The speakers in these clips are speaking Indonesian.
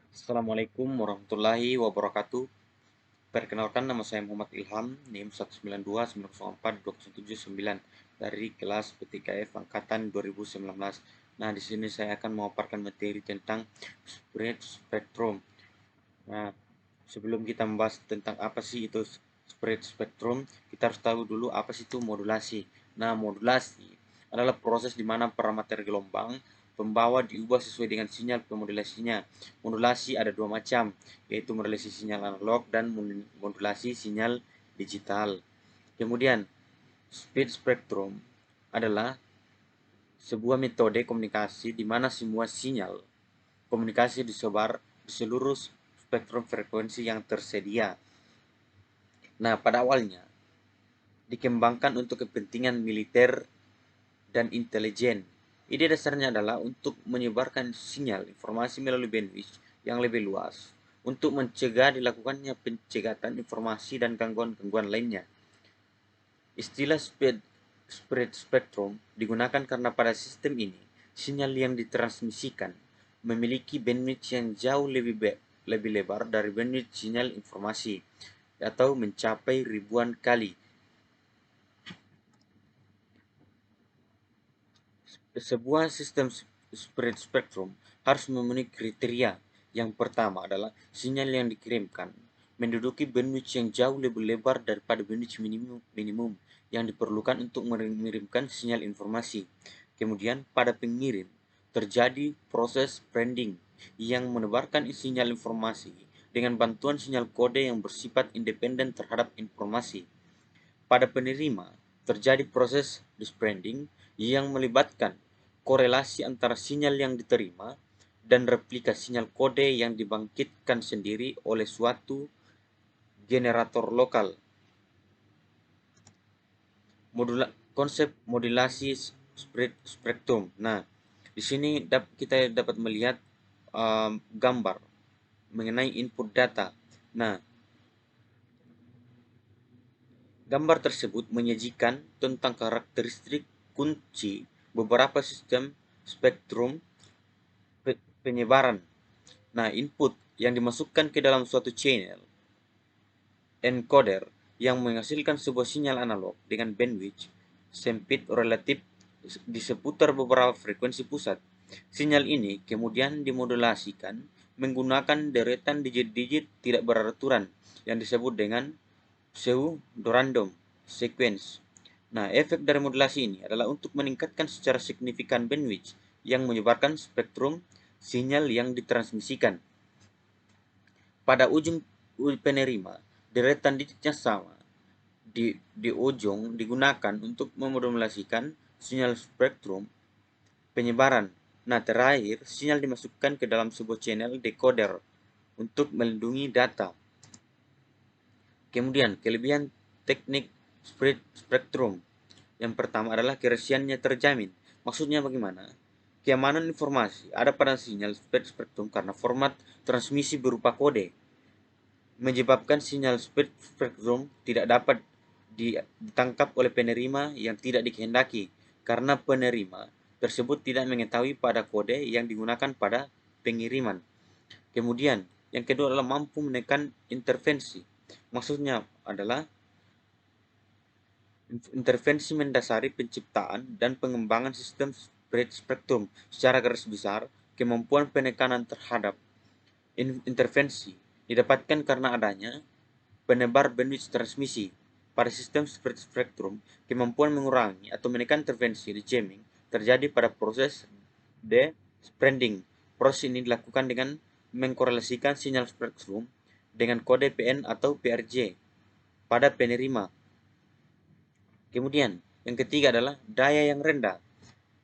Assalamualaikum warahmatullahi wabarakatuh. Perkenalkan, nama saya Muhammad Ilham, NIM 192904279 dari kelas PTKF angkatan 2019. Nah, di sini saya akan memaparkan materi tentang spread spectrum. Nah, sebelum kita membahas tentang apa sih itu spread spectrum, kita harus tahu dulu apa sih itu modulasi. Nah, modulasi adalah proses di mana parameter gelombang pembawa diubah sesuai dengan sinyal pemodulasinya. Modulasi ada dua macam, yaitu modulasi sinyal analog dan modulasi sinyal digital. Kemudian, speed spectrum adalah sebuah metode komunikasi di mana semua sinyal komunikasi disebar di seluruh spektrum frekuensi yang tersedia. Nah, pada awalnya dikembangkan untuk kepentingan militer dan intelijen. Ide dasarnya adalah untuk menyebarkan sinyal informasi melalui bandwidth yang lebih luas untuk mencegah dilakukannya pencegatan informasi dan gangguan-gangguan lainnya. Istilah spread spectrum digunakan karena pada sistem ini sinyal yang ditransmisikan memiliki bandwidth yang jauh lebih lebar dari bandwidth sinyal informasi atau mencapai ribuan kali. Sebuah sistem spread spectrum harus memenuhi kriteria. Yang pertama adalah sinyal yang dikirimkan menduduki bandwidth yang jauh lebih lebar daripada bandwidth minimum yang diperlukan untuk mengirimkan sinyal informasi. Kemudian pada pengirim terjadi proses branding yang menebarkan sinyal informasi dengan bantuan sinyal kode yang bersifat independen terhadap informasi. Pada penerima, terjadi proses disbranding yang melibatkan korelasi antara sinyal yang diterima dan replika sinyal kode yang dibangkitkan sendiri oleh suatu generator lokal. Konsep modulasi spread spectrum. Nah, di sini kita dapat melihat gambar mengenai input data. Nah, gambar tersebut menyajikan tentang karakteristik kunci beberapa sistem spektrum penyebaran. Nah, input yang dimasukkan ke dalam suatu channel encoder yang menghasilkan sebuah sinyal analog dengan bandwidth sempit relatif di seputar beberapa frekuensi pusat. Sinyal ini kemudian dimodulasikan menggunakan deretan digit-digit tidak beraturan yang disebut dengan pseudo-random sequence. Nah, efek dari modulasi ini adalah untuk meningkatkan secara signifikan bandwidth yang menyebarkan spektrum sinyal yang ditransmisikan. Pada ujung penerima, deretan digitnya sama. Di ujung digunakan untuk memodulasikan sinyal spektrum penyebaran. Nah, terakhir, sinyal dimasukkan ke dalam sebuah channel decoder untuk melindungi data. Kemudian, kelebihan teknik spread spectrum. Yang pertama adalah kerahasiaannya terjamin. Maksudnya bagaimana? Keamanan informasi ada pada sinyal spread spectrum karena format transmisi berupa kode, menyebabkan sinyal spektrum tidak dapat ditangkap oleh penerima yang tidak dikehendaki karena penerima tersebut tidak mengetahui pada kode yang digunakan pada pengiriman. Kemudian, yang kedua adalah mampu menekan intervensi. Maksudnya adalah intervensi mendasari penciptaan dan pengembangan sistem spread spectrum. Secara garis besar, kemampuan penekanan terhadap intervensi didapatkan karena adanya penebar bandwidth transmisi. Pada sistem spread spectrum, kemampuan mengurangi atau menekan intervensi di jamming terjadi pada proses de-spreading. Proses ini dilakukan dengan mengkorelasikan sinyal spektrum dengan kode PN atau PRJ pada penerima. Kemudian, yang ketiga adalah daya yang rendah.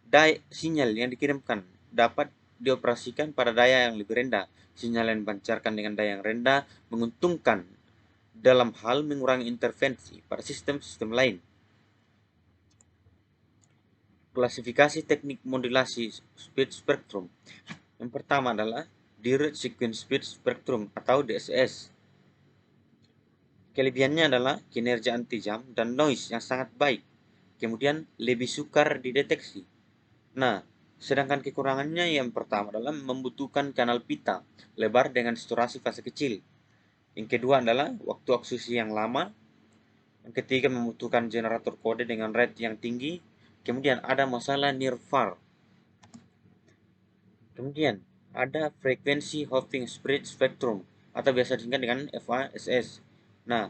Daya sinyal yang dikirimkan dapat dioperasikan pada daya yang lebih rendah. Sinyal yang dipancarkan dengan daya yang rendah menguntungkan dalam hal mengurangi intervensi pada sistem-sistem lain. Klasifikasi teknik modulasi speed spectrum. Yang pertama adalah Direct Sequence Speed Spectrum atau DSS. Kelebihannya adalah kinerja anti-jam dan noise yang sangat baik. Kemudian lebih sukar dideteksi. Nah, Sedangkan kekurangannya yang pertama adalah membutuhkan kanal pita lebar dengan saturasi fase kecil. Yang kedua adalah waktu akuisisi yang lama. Yang ketiga membutuhkan generator kode dengan rate yang tinggi. Kemudian ada masalah near-far. Kemudian ada frekuensi hopping spread spectrum atau biasa disingkat dengan FASS. Nah,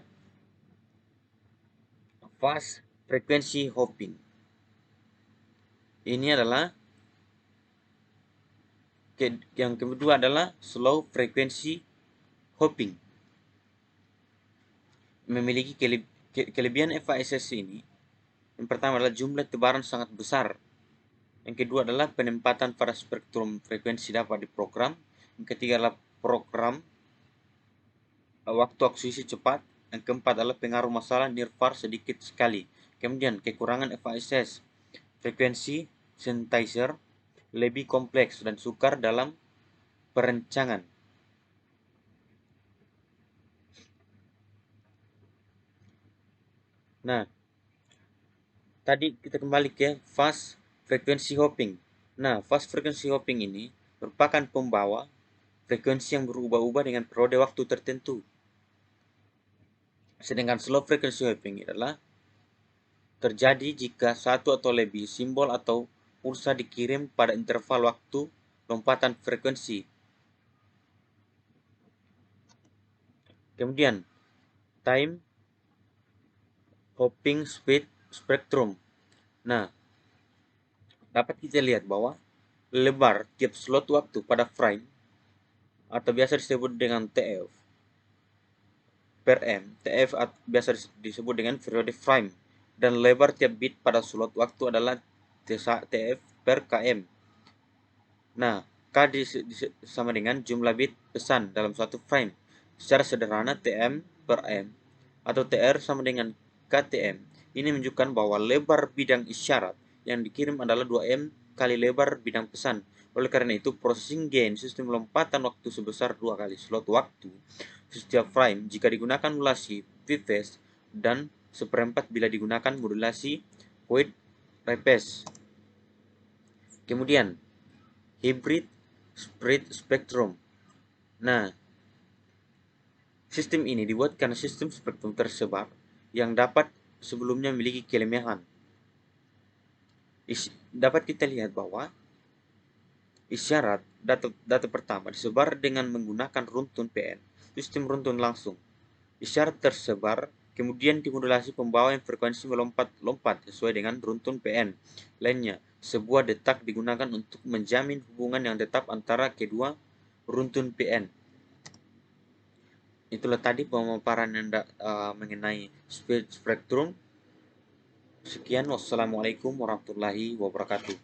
fast frequency hopping ini adalah yang kedua adalah slow frequency hopping. Memiliki kelebihan FASS ini. Yang pertama adalah jumlah tebaran sangat besar. Yang kedua adalah penempatan pada spektrum frekuensi dapat diprogram. Yang ketiga adalah program waktu akuisisi cepat. Yang keempat adalah pengaruh masalah near-far sedikit sekali. Kemudian kekurangan FASS, frekuensi synthesizer lebih kompleks dan sukar dalam perencangan. Nah, tadi kita kembali ke fast frequency hopping. Nah, fast frequency hopping ini merupakan pembawa frekuensi yang berubah-ubah dengan periode waktu tertentu. Sedangkan slow frequency hopping adalah terjadi jika satu atau lebih simbol atau pulsa dikirim pada interval waktu lompatan frekuensi. Kemudian, time hopping speed spectrum. Nah, dapat kita lihat bahwa lebar tiap slot waktu pada frame atau biasa disebut dengan TF per M. TF biasa disebut dengan periode frame dan lebar tiap bit pada slot waktu adalah TF per KM. Nah, K sama dengan jumlah bit pesan dalam suatu frame. Secara sederhana TM per M atau TR sama dengan KTM. Ini menunjukkan bahwa lebar bidang isyarat yang dikirim adalah 2M kali lebar bidang pesan. Oleh karena itu, processing gain sistem lompatan waktu sebesar 2 kali slot waktu setiap frame jika digunakan modulasi V-phase dan seperempat bila digunakan modulasi Void Rephase. Kemudian, hybrid spread spectrum. Nah, sistem ini dibuat karena sistem spektrum tersebar yang dapat sebelumnya memiliki kelemahan. Dapat kita lihat bahwa isyarat data pertama disebar dengan menggunakan runtun PN, sistem runtun langsung. Isyarat tersebar kemudian dimodulasi pembawa yang frekuensi melompat-lompat sesuai dengan runtun PN lainnya. Sebuah detak digunakan untuk menjamin hubungan yang tetap antara kedua runtun PN. Itulah tadi pemaparan mengenai speed spectrum. Sekian, wassalamualaikum warahmatullahi wabarakatuh.